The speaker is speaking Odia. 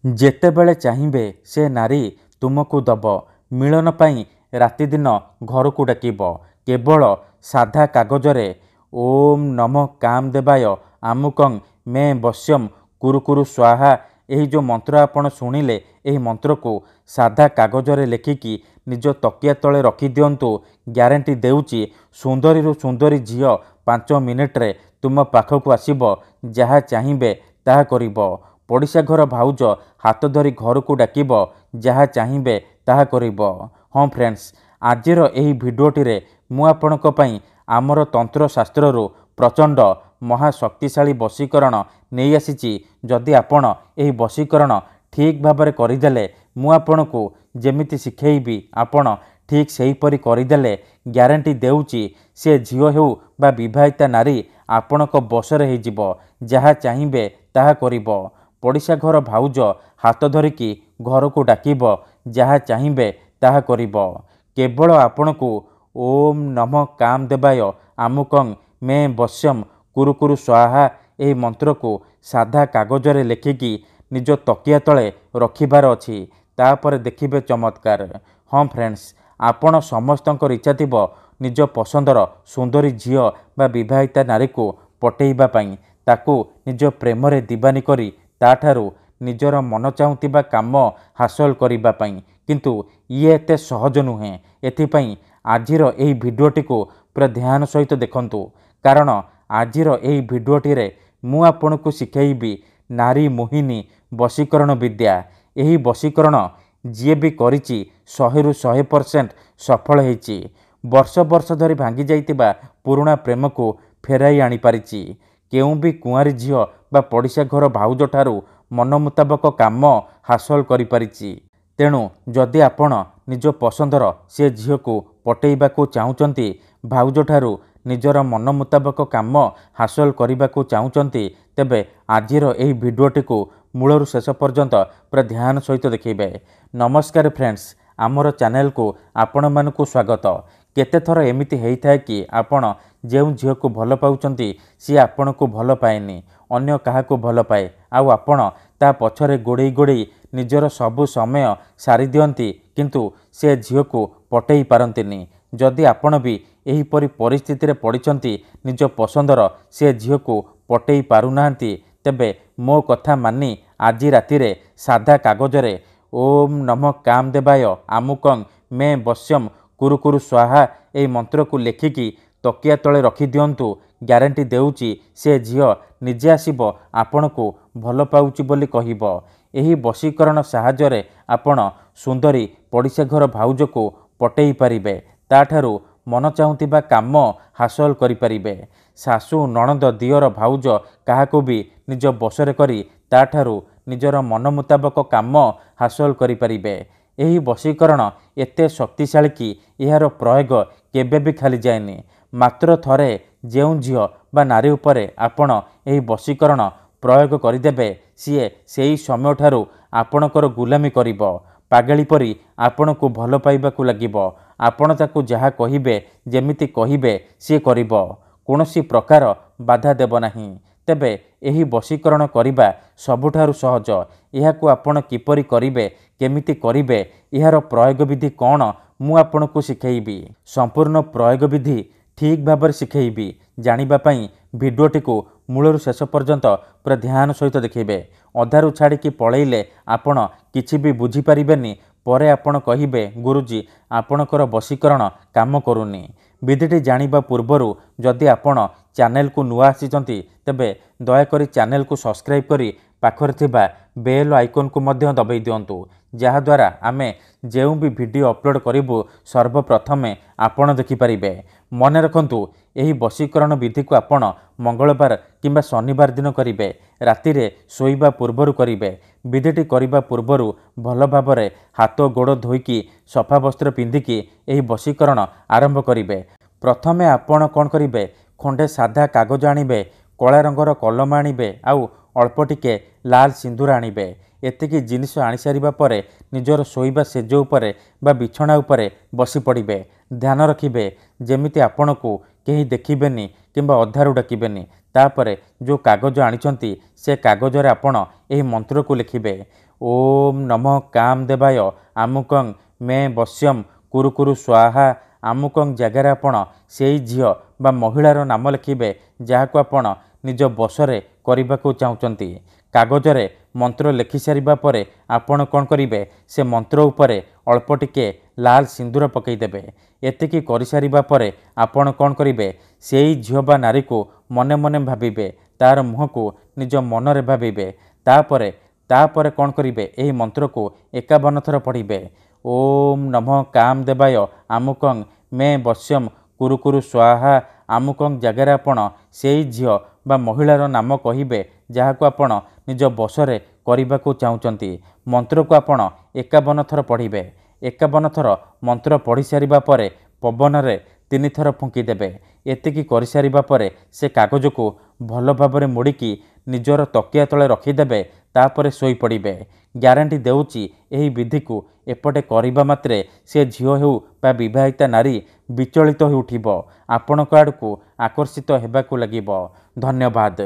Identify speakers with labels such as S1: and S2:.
S1: ଯେତେବେଳେ ଚାହିଁବେ ସେ ନାରୀ ତୁମକୁ ଦବ। ମିଳନ ପାଇଁ ରାତିଦିନ ଘରକୁ ଡାକିବ। କେବଳ ସାଧା କାଗଜରେ ଓମ୍ ନମଃ କାମଦେବାୟ ଆମୁକଂ ମେ ବଶ୍ୟମ୍ କୁରୁକୁରୁ ସ୍ୱାହା ଏହି ଯେଉଁ ମନ୍ତ୍ର ଆପଣ ଶୁଣିଲେ, ଏହି ମନ୍ତ୍ରକୁ ସାଧା କାଗଜରେ ଲେଖିକି ନିଜ ତକିଆ ତଳେ ରଖିଦିଅନ୍ତୁ। ଗ୍ୟାରେଣ୍ଟି ଦେଉଛି ସୁନ୍ଦରୀରୁ ସୁନ୍ଦରୀ ଝିଅ 5 ମିନିଟ୍ରେ ତୁମ ପାଖକୁ ଆସିବ। ଯାହା ଚାହିଁବେ ତାହା କରିବ। ପଡ଼ିଶା ଘର ଭାଉଜ ହାତ ଧରି ଘରକୁ ଡାକିବ। ଯାହା ଚାହିଁବେ ତାହା କରିବ। ହଁ ଫ୍ରେଣ୍ଡସ୍, ଆଜିର ଏହି ଭିଡ଼ିଓଟିରେ ମୁଁ ଆପଣଙ୍କ ପାଇଁ ଆମର ତନ୍ତ୍ରଶାସ୍ତ୍ରରୁ ପ୍ରଚଣ୍ଡ ମହାଶକ୍ତିଶାଳୀ ବଶୀକରଣ ନେଇ ଆସିଛି। ଯଦି ଆପଣ ଏହି ବଶୀକରଣ ଠିକ୍ ଭାବରେ କରିଦେଲେ, ମୁଁ ଆପଣଙ୍କୁ ଯେମିତି ଶିଖେଇବି ଆପଣ ଠିକ୍ ସେହିପରି କରିଦେଲେ ଗ୍ୟାରେଣ୍ଟି ଦେଉଛି ସେ ଝିଅ ହେଉ ବା ବିବାହିତା ନାରୀ ଆପଣଙ୍କ ବଶରେ ହେଇଯିବ। ଯାହା ଚାହିଁବେ ତାହା କରିବ। ପଡ଼ିଶା ଘର ଭାଉଜ ହାତ ଧରିକି ଘରକୁ ଡାକିବ। ଯାହା ଚାହିଁବେ ତାହା କରିବ। କେବଳ ଆପଣଙ୍କୁ ଓମ୍ ନମଃ କାମଦେବାୟ ଆମୁକଂ ମେ ବଶ୍ୟମ୍ କୁରୁକୁରୁ ସ୍ୱାହା ଏହି ମନ୍ତ୍ରକୁ ସାଧା କାଗଜରେ ଲେଖିକି ନିଜ ତକିଆ ତଳେ ରଖିବାର ଅଛି। ତାପରେ ଦେଖିବେ ଚମତ୍କାର। ହଁ ଫ୍ରେଣ୍ଡସ୍, ଆପଣ ସମସ୍ତଙ୍କର ଇଚ୍ଛା ଥିବ ନିଜ ପସନ୍ଦର ସୁନ୍ଦରୀ ଝିଅ ବା ବିବାହିତା ନାରୀକୁ ପଟେଇବା ପାଇଁ, ତାକୁ ନିଜ ପ୍ରେମରେ ଦିବାନୀ କରି ତାଠାରୁ ନିଜର ମନ ଚାହୁଁଥିବା କାମ ହାସଲ କରିବା ପାଇଁ। କିନ୍ତୁ ଇଏ ଏତେ ସହଜ ନୁହେଁ। ଏଥିପାଇଁ ଆଜିର ଏହି ଭିଡ଼ିଓଟିକୁ ପୁରା ଧ୍ୟାନ ସହିତ ଦେଖନ୍ତୁ। କାରଣ ଆଜିର ଏହି ଭିଡ଼ିଓଟିରେ ମୁଁ ଆପଣଙ୍କୁ ଶିଖେଇବି ନାରୀ ମୋହିନୀ ବଶୀକରଣ ବିଦ୍ୟା। ଏହି ବଶୀକରଣ ଯିଏ ବି କରିଛି 100ରୁ 100% ସଫଳ ହେଇଛି। ବର୍ଷ ବର୍ଷ ଧରି ଭାଙ୍ଗି ଯାଇଥିବା ପୁରୁଣା ପ୍ରେମକୁ ଫେରାଇ ଆଣିପାରିଛି। କେଉଁ ବି କୁଆଁରୀ ଝିଅ ବା ପଡ଼ିଶା ଘର ଭାଉଜଠାରୁ ମନ ମୁତାବକ କାମ ହାସଲ କରିପାରିଛି। ତେଣୁ ଯଦି ଆପଣ ନିଜ ପସନ୍ଦର ସେ ଝିଅକୁ ପଟେଇବାକୁ ଚାହୁଁଛନ୍ତି, ଭାଉଜଠାରୁ ନିଜର ମନ ମୁତାବକ କାମ ହାସଲ କରିବାକୁ ଚାହୁଁଛନ୍ତି, ତେବେ ଆଜିର ଏହି ଭିଡ଼ିଓଟିକୁ ମୂଳରୁ ଶେଷ ପର୍ଯ୍ୟନ୍ତ ପୁରା ଧ୍ୟାନ ସହିତ ଦେଖିବେ। ନମସ୍କାର ଫ୍ରେଣ୍ଡସ୍, ଆମର ଚ୍ୟାନେଲକୁ ଆପଣମାନଙ୍କୁ ସ୍ୱାଗତ। କେତେଥର ଏମିତି ହେଇଥାଏ କି ଆପଣ ଯେଉଁ ଝିଅକୁ ଭଲ ପାଉଛନ୍ତି ସିଏ ଆପଣଙ୍କୁ ଭଲ ପାଏନି, ଅନ୍ୟ କାହାକୁ ଭଲ ପାଏ, ଆଉ ଆପଣ ତା ପଛରେ ଗୋଡ଼େଇ ଗୋଡ଼େଇ ନିଜର ସବୁ ସମୟ ସାରିଦିଅନ୍ତି, କିନ୍ତୁ ସେ ଝିଅକୁ ପଟେଇ ପାରନ୍ତିନି। ଯଦି ଆପଣ ବି ଏହିପରି ପରିସ୍ଥିତିରେ ପଡ଼ିଛନ୍ତି, ନିଜ ପସନ୍ଦର ସେ ଝିଅକୁ ପଟେଇ ପାରୁନାହାନ୍ତି, ତେବେ ମୋ କଥା ମାନି ଆଜି ରାତିରେ ସାଧା କାଗଜରେ ଓମ୍ ନମଃ କାମଦେବାୟ ଆମୁକଂ ମେ ବଶ୍ୟମ୍ କୁରୁକୁରୁ ସ୍ୱାହା ଏହି ମନ୍ତ୍ରକୁ ଲେଖିକି ତକିଆ ତଳେ ରଖିଦିଅନ୍ତୁ। ଗ୍ୟାରେଣ୍ଟି ଦେଉଛି ସେ ଝିଅ ନିଜେ ଆସିବ ଆପଣଙ୍କୁ ଭଲ ପାଉଛି ବୋଲି କହିବ। ଏହି ବଶୀକରଣ ସାହାଯ୍ୟରେ ଆପଣ ସୁନ୍ଦରୀ ପଡ଼ିଶା ଘର ଭାଉଜକୁ ପଟେଇ ପାରିବେ। ତାଠାରୁ ମନ ଚାହୁଁଥିବା କାମ ହାସଲ କରିପାରିବେ। ଶାଶୁ ନଣନ୍ଦ ଦିଅର ଭାଉଜ କାହାକୁ ବି ନିଜ ବଶରେ କରି ତାଠାରୁ ନିଜର ମନ ମୁତାବକ କାମ ହାସଲ କରିପାରିବେ। ଏହି ବଶୀକରଣ ଏତେ ଶକ୍ତିଶାଳୀ କି ଏହାର ପ୍ରୟୋଗ କେବେ ବି ଖାଲି ଯାଏନି। ମାତ୍ର ଥରେ ଯେଉଁ ଝିଅ ବା ନାରୀ ଉପରେ ଆପଣ ଏହି ବଶୀକରଣ ପ୍ରୟୋଗ କରିଦେବେ, ସିଏ ସେହି ସମୟଠାରୁ ଆପଣଙ୍କର ଗୁଲାମୀ କରିବ। ପାଗଳି ପରି ଆପଣଙ୍କୁ ଭଲ ପାଇବାକୁ ଲାଗିବ। ଆପଣ ତାକୁ ଯାହା କହିବେ, ଯେମିତି କହିବେ ସିଏ କରିବ। କୌଣସି ପ୍ରକାର ବାଧା ଦେବ ନାହିଁ। ତେବେ ଏହି ବଶୀକରଣ କରିବା ସବୁଠାରୁ ସହଜ। ଏହାକୁ ଆପଣ କିପରି କରିବେ, କେମିତି କରିବେ, ଏହାର ପ୍ରୟୋଗ ବିଧି କ'ଣ, ମୁଁ ଆପଣଙ୍କୁ ଶିଖେଇବି। ସମ୍ପୂର୍ଣ୍ଣ ପ୍ରୟୋଗ ବିଧି ଠିକ୍ ଭାବରେ ଶିଖେଇବି। ଜାଣିବା ପାଇଁ ଭିଡ଼ିଓଟିକୁ ମୂଳରୁ ଶେଷ ପର୍ଯ୍ୟନ୍ତ ପୁରା ଧ୍ୟାନ ସହିତ ଦେଖିବେ। ଅଧାରୁ ଛାଡ଼ିକି ପଳେଇଲେ ଆପଣ କିଛି ବି ବୁଝିପାରିବେନି। ପରେ ଆପଣ କହିବେ, ଗୁରୁଜୀ ଆପଣଙ୍କର ବଶୀକରଣ କାମ କରୁନି। ବିଧିଟି ଜାଣିବା ପୂର୍ବରୁ ଯଦି ଆପଣ ଚ୍ୟାନେଲକୁ ନୂଆ ଆସିଛନ୍ତି, ତେବେ ଦୟାକରି ଚ୍ୟାନେଲକୁ ସବସ୍କ୍ରାଇବ୍ କରି ପାଖରେ ଥିବା ବେଲ୍ ଆଇକନ୍କୁ ମଧ୍ୟ ଦବାଇ ଦିଅନ୍ତୁ। ଯାହାଦ୍ୱାରା ଆମେ ଯେଉଁ ବି ଭିଡ଼ିଓ ଅପଲୋଡ଼ କରିବୁ ସର୍ବପ୍ରଥମେ ଆପଣ ଦେଖିପାରିବେ। ମନେ ରଖନ୍ତୁ, ଏହି ବଶୀକରଣ ବିଧିକୁ ଆପଣ ମଙ୍ଗଳବାର କିମ୍ବା ଶନିବାର ଦିନ କରିବେ। ରାତିରେ ଶୋଇବା ପୂର୍ବରୁ କରିବେ। ବିଧିଟି କରିବା ପୂର୍ବରୁ ଭଲ ଭାବରେ ହାତ ଗୋଡ଼ ଧୋଇକି ସଫା ବସ୍ତ୍ର ପିନ୍ଧିକି ଏହି ବଶୀକରଣ ଆରମ୍ଭ କରିବେ। ପ୍ରଥମେ ଆପଣ କ'ଣ କରିବେ, ଖଣ୍ଡେ ସାଧା କାଗଜ ଆଣିବେ, କଳା ରଙ୍ଗର କଲମ ଆଣିବେ, ଆଉ ଅଳ୍ପ ଟିକେ ଲାଲ ସିନ୍ଦୁର ଆଣିବେ। ଏତିକି ଜିନିଷ ଆଣିସାରିବା ପରେ ନିଜର ଶୋଇବା ଶେଯ ଉପରେ ବା ବିଛଣା ଉପରେ ବସି ପଡ଼ିବେ। ଧ୍ୟାନ ରଖିବେ ଯେମିତି ଆପଣଙ୍କୁ କେହି ଦେଖିବେନି କିମ୍ବା ଅଧାରୁ ଡାକିବେନି। ତାପରେ ଯେଉଁ କାଗଜ ଆଣିଛନ୍ତି ସେ କାଗଜରେ ଆପଣ ଏହି ମନ୍ତ୍ରକୁ ଲେଖିବେ। ଓମ୍ ନମଃ କାମଦେବାୟ ଆମୁକଂ ମେ ବଶ୍ୟಂ କୁରୁ କୁରୁ ସ୍ୱାହା। ଆମୁକଂ ଜାଗାରେ ଆପଣ ସେଇ ଝିଅ ବା ମହିଳାର ନାମ ଲେଖିବେ ଯାହାକୁ ଆପଣ ନିଜ ବଶରେ କରିବାକୁ ଚାହୁଁଛନ୍ତି। କାଗଜରେ ମନ୍ତ୍ର ଲେଖି ସାରିବା ପରେ ଆପଣ କ'ଣ କରିବେ, ସେ ମନ୍ତ୍ର ଉପରେ ଅଳ୍ପ ଟିକେ ଲାଲ ସିନ୍ଦୁର ପକାଇଦେବେ। ଏତିକି କରିସାରିବା ପରେ ଆପଣ କ'ଣ କରିବେ, ସେଇ ଝିଅ ବା ନାରୀକୁ ମନେ ମନେ ଭାବିବେ, ତାର ମୁହଁକୁ ନିଜ ମନରେ ଭାବିବେ। ତାପରେ କ'ଣ କରିବେ, ଏହି ମନ୍ତ୍ରକୁ 51 ଥର ପଢ଼ିବେ। ଓମ୍ ନମଃ କାମଦେବାୟ ଆମୁକଂ ମେ ବଶ୍ୟಂ କୁରୁ କୁରୁ ସ୍ୱାହା। ଆମୁକଂ ଜାଗାରେ ଆପଣ ସେଇ ଝିଅ ବା ମହିଳାର ନାମ କହିବେ ଯାହାକୁ ଆପଣ ନିଜ ବଶରେ କରିବାକୁ ଚାହୁଁଛନ୍ତି। ମନ୍ତ୍ରକୁ ଆପଣ 51 ଥର ପଢ଼ିବେ। 51 ଥର ମନ୍ତ୍ର ପଢ଼ି ସାରିବା ପରେ ପବନରେ 3 ଥର ଫୁଙ୍କିଦେବେ। ଏତିକି କରିସାରିବା ପରେ ସେ କାଗଜକୁ ଭଲ ଭାବରେ ମୋଡ଼ିକି ନିଜର ତକିଆ ତଳେ ରଖିଦେବେ। ତାପରେ ଶୋଇପଡ଼ିବେ। ଗ୍ୟାରେଣ୍ଟି ଦେଉଛି ଏହି ବିଧିକୁ ଏପଟେ କରିବା ମାତ୍ରେ ସେ ଝିଅ ହେଉ ବା ବିବାହିତା ନାରୀ ବିଚଳିତ ହୋଇ ଉଠିବ, ଆପଣଙ୍କ ଆଡ଼କୁ ଆକର୍ଷିତ ହେବାକୁ ଲାଗିବ। ଧନ୍ୟବାଦ।